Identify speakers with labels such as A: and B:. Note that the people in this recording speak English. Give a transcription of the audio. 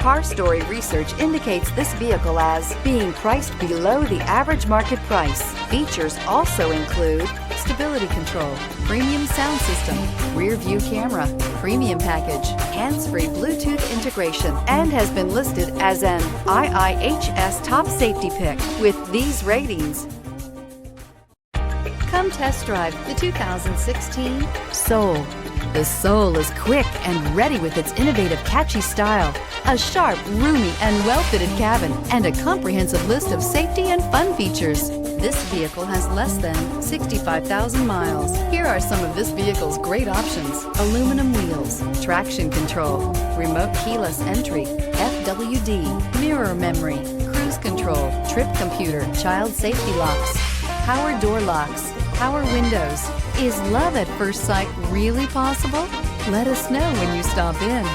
A: Car Story research indicates this vehicle as being priced below the average market price. Features also include stability control, premium sound system, rear view camera, premium package, hands-free Bluetooth integration, and has been listed as an IIHS top safety pick with these ratings. Come test drive the 2016 Soul. The Soul is quick and ready with its innovative, catchy style, a sharp, roomy, and well-fitted cabin, and a comprehensive list of safety and fun features. This vehicle has less than 65,000 miles. Here are some of this vehicle's great options: aluminum wheels, traction control, remote keyless entry, FWD, mirror memory, cruise control, trip computer, child safety locks, power door locks, power windows. Is love at first sight really possible? Let us know when you stop in.